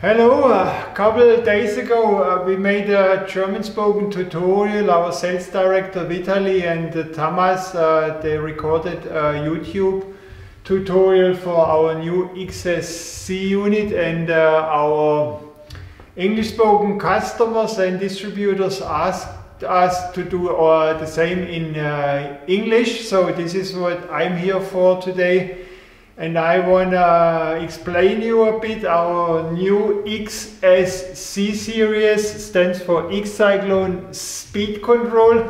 Hello, a couple of days ago we made a German-spoken tutorial. Our sales director Vitaly and Thomas, they recorded a YouTube tutorial for our new XSC unit, and our English-spoken customers and distributors asked us to do the same in English. So this is what I'm here for today. And I want to explain you a bit. Our new XSC series stands for X-CYCLONE Speed Control,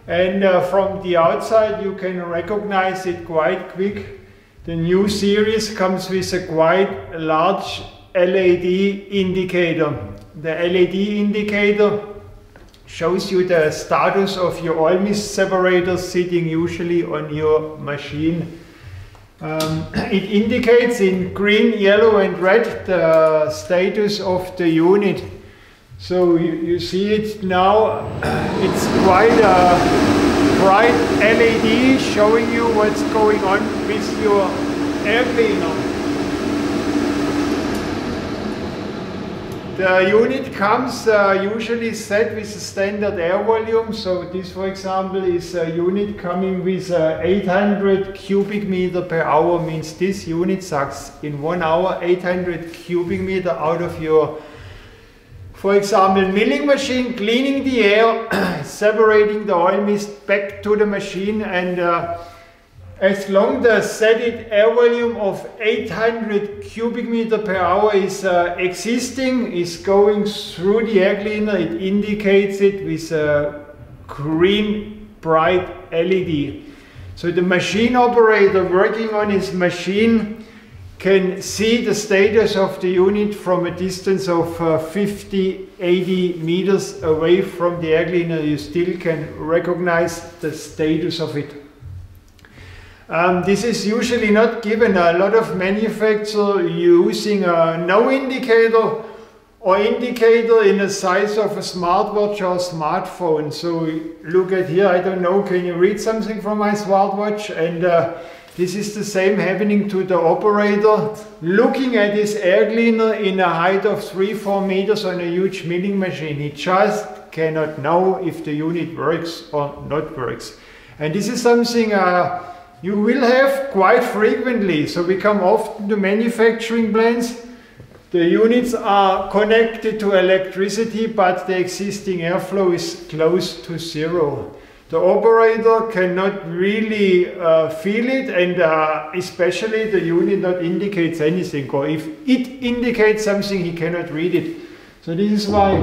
and from the outside you can recognize it quite quick. The new series comes with a quite large LED indicator. The LED indicator shows you the status of your oilmist separators sitting usually on your machine. It indicates in green, yellow and red the status of the unit. So you see it now. It's quite a bright LED showing you what's going on with your air cleaner. The unit comes usually set with a standard air volume. So this, for example, is a unit coming with 800 cubic meter per hour. Means this unit sucks in 1 hour 800 cubic meter out of your, for example, milling machine, cleaning the air, separating the oil mist back to the machine, and as long the set air volume of 800 cubic meter per hour is existing, is going through the air cleaner, it indicates it with a green bright LED. So the machine operator working on his machine can see the status of the unit from a distance of 50-80 meters away from the air cleaner. You still can recognize the status of it. This is usually not given. A lot of manufacturers using a no indicator or indicator in the size of a smartwatch or smartphone. So look at here, I don't know, can you read something from my smartwatch? And this is the same happening to the operator looking at his air cleaner in a height of 3-4 meters on a huge milling machine. He just cannot know if the unit works or not works. And this is something you will have quite frequently. So we come often to manufacturing plants. The units are connected to electricity, but the existing airflow is close to zero. The operator cannot really feel it, and especially the unit not indicates anything, or if it indicates something, he cannot read it. So this is why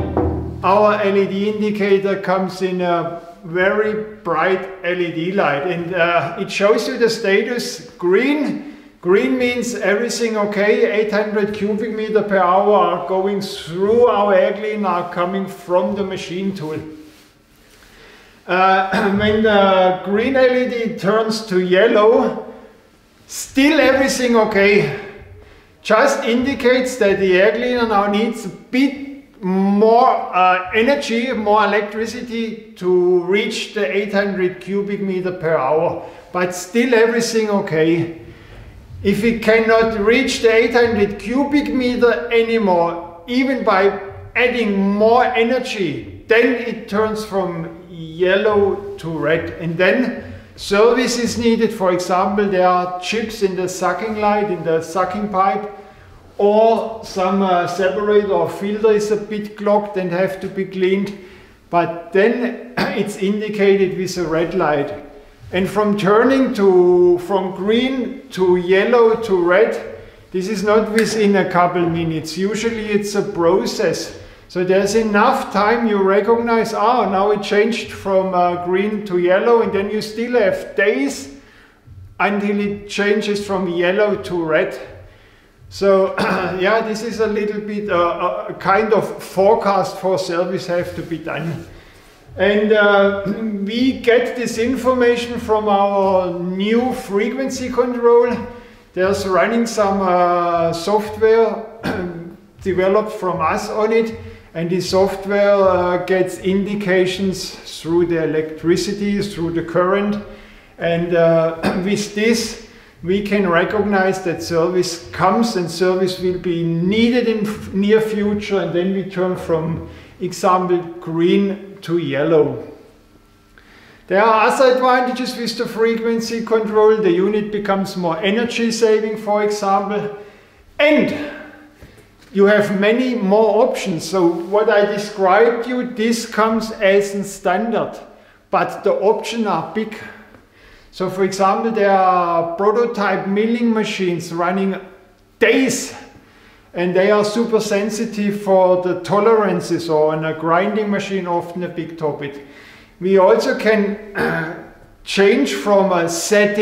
our LED indicator comes in a very bright LED light, and it shows you the status green. Green means everything okay. 800 cubic meter per hour are going through our air cleaner, are coming from the machine tool. When the green LED turns to yellow, still everything okay. Just indicates that the air cleaner now needs a bit more energy, more electricity to reach the 800 cubic meter per hour, but still everything okay. If it cannot reach the 800 cubic meter anymore, even by adding more energy, then it turns from yellow to red, and then service is needed. For example, there are chips in the sucking light, in the sucking pipe, or some separator or filter is a bit clogged and have to be cleaned, but then it's indicated with a red light. And from turning from green to yellow to red, this is not within a couple minutes. Usually it's a process. So there's enough time you recognize, oh, now it changed from green to yellow, and then you still have days until it changes from yellow to red. So yeah, this is a little bit a kind of forecast for service have to be done. And we get this information from our new frequency control. There's running some software developed from us on it, and the software gets indications through the electricity, through the current, and with this we can recognize that service comes and service will be needed in near future, and then we turn from example green to yellow. There are other advantages with the frequency control. The unit becomes more energy saving, for example, and you have many more options. So what I described you, this comes as a standard, but the options are big. So for example, there are prototype milling machines running days, and they are super sensitive for the tolerances, or on a grinding machine often a big topic. We also can change from a set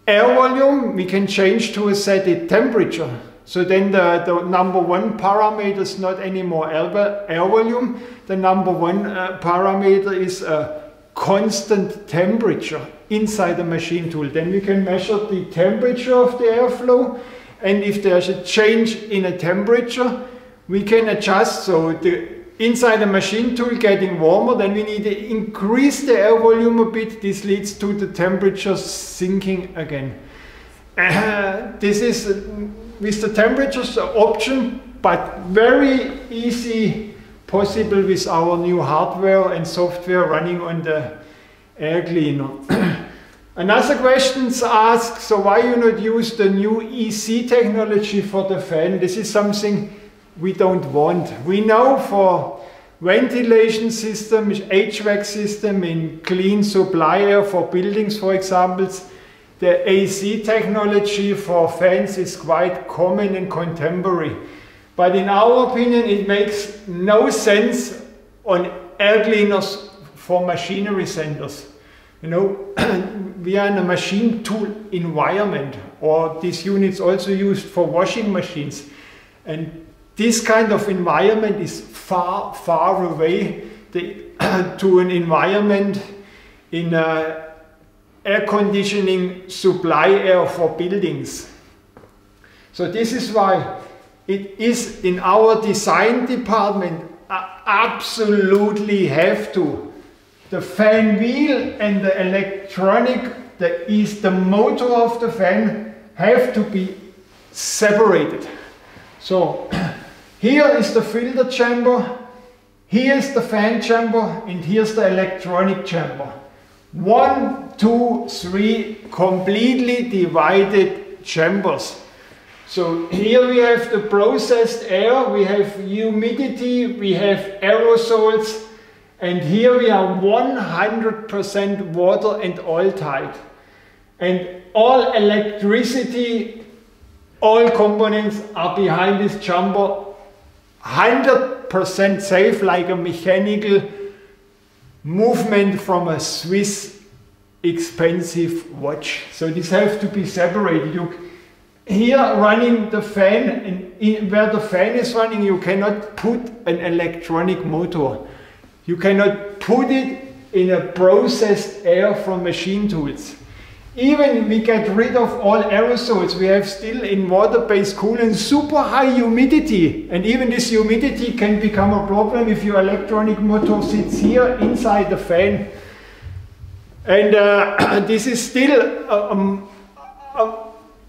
air volume, we can change to a set temperature. So then the number one parameter is not anymore air volume. The number one parameter is a constant temperature inside the machine tool. Then we can measure the temperature of the airflow, and if there's a change in a temperature, we can adjust. So inside the machine tool getting warmer, then we need to increase the air volume a bit. This leads to the temperature sinking again. This is with the temperatures option, but very easy possible with our new hardware and software running on the air cleaner. Another question is asked, so why you not use the new EC technology for the fan? This is something we don't want. We know for ventilation system, HVAC system, in clean supply air for buildings, for example, the AC technology for fans is quite common and contemporary. But in our opinion, it makes no sense on air cleaners for machinery centers. You know, we are in a machine tool environment, or these units also used for washing machines. And this kind of environment is far, far away to an environment in air conditioning supply air for buildings. So this is why it is in our design department absolutely have to. The fan wheel and the electronic, the motor of the fan have to be separated. So here is the filter chamber, here is the fan chamber, and here's the electronic chamber. 1, 2, 3 completely divided chambers. So here we have the processed air, we have humidity, we have aerosols, and here we are 100% water and oil tight. And all electricity, all components are behind this chamber, 100% safe, like a mechanical movement from a Swiss expensive watch. So this has to be separated. Here running the fan, and where the fan is running, you cannot put an electronic motor. You cannot put it in a processed air from machine tools. Even we get rid of all aerosols, we have still in water-based coolant super high humidity. And even this humidity can become a problem if your electronic motor sits here inside the fan. And this is still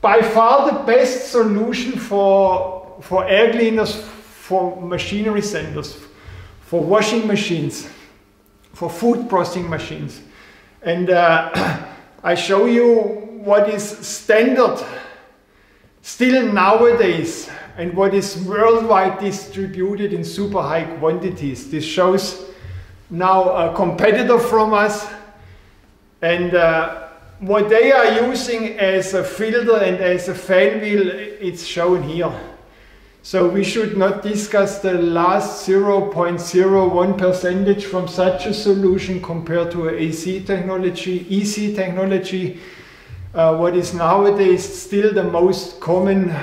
by far the best solution for air cleaners, for machinery centers, for washing machines, for food processing machines. And I show you what is standard still nowadays and what is worldwide distributed in super high quantities. This shows now a competitor from us, and what they are using as a filter and as a fan wheel, it's shown here. So we should not discuss the last 0.01% from such a solution compared to AC technology, EC technology. What is nowadays still the most common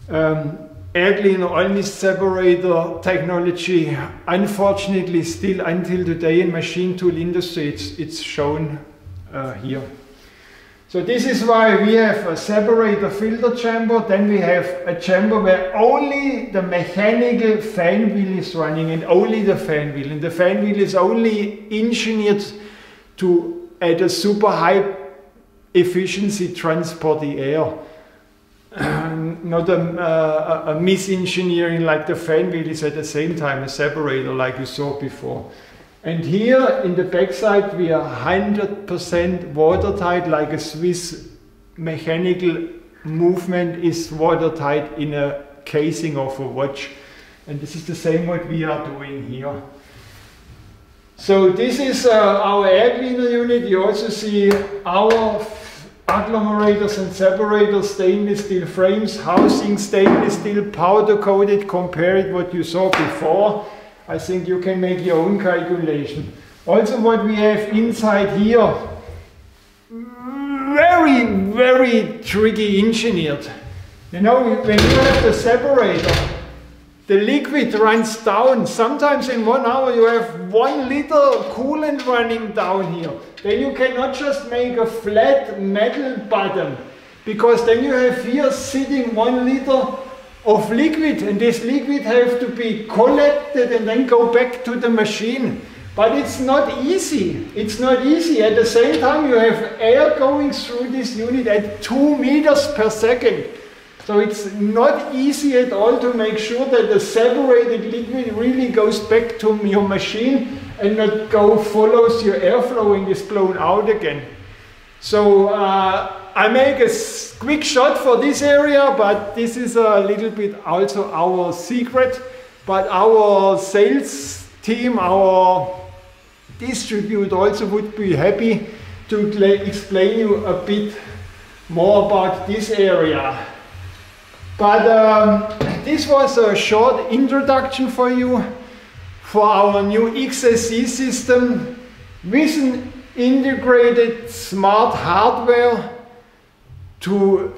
air cleaner, oil mist separator technology, unfortunately still until today in machine tool industry, it's shown here. So this is why we have a separator filter chamber, then we have a chamber where only the mechanical fan wheel is running, and only the fan wheel. And the fan wheel is only engineered to, at a super high efficiency transport the air. Not a misengineering like the fan wheel is at the same time a separator like you saw before. And here in the backside we are 100% watertight, like a Swiss mechanical movement is watertight in a casing of a watch. And this is the same what we are doing here. So this is our air cleaner unit. You also see our agglomerators and separators, stainless steel frames, housing stainless steel, powder coated, compare it what you saw before. I think you can make your own calculation. Also what we have inside here, very tricky engineered. You know, when you have the separator, the liquid runs down. Sometimes in 1 hour you have 1 liter coolant running down here. Then you cannot just make a flat metal bottom, because then you have here sitting 1 liter of liquid, and this liquid have to be collected and then go back to the machine. But it's not easy. It's not easy. At the same time you have air going through this unit at 2 meters per second. So it's not easy at all to make sure that the separated liquid really goes back to your machine and not follows your airflow and is blown out again. So I make a quick shot for this area, but this is a little bit also our secret. But our sales team, our distributor also would be happy to explain you a bit more about this area. But this was a short introduction for you for our new XSC system with an integrated smart hardware to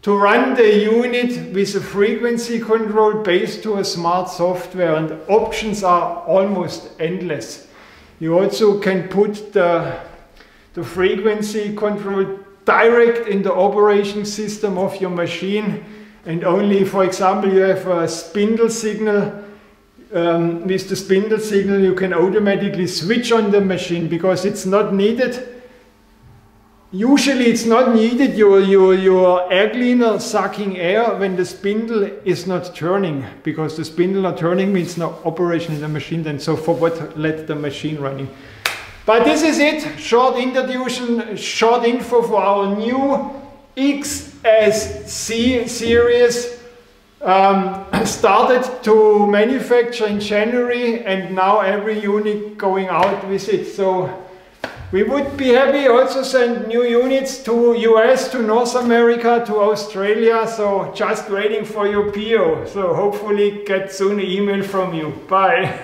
run the unit with a frequency control based to a smart software, and the options are almost endless. You also can put the frequency control direct in the operation system of your machine, and only, for example, you have a spindle signal. With the spindle signal you can automatically switch on the machine, because it's not needed. Usually it's not needed your air cleaner sucking air when the spindle is not turning, because the spindle not turning means no operation in the machine, then so for what let the machine running. But this is it, short introduction, short info for our new XSC series. Started to manufacture in January, and now every unit going out with it. So we would be happy also send new units to US, to North America, to Australia. So just waiting for your PO. So hopefully get soon an email from you. Bye.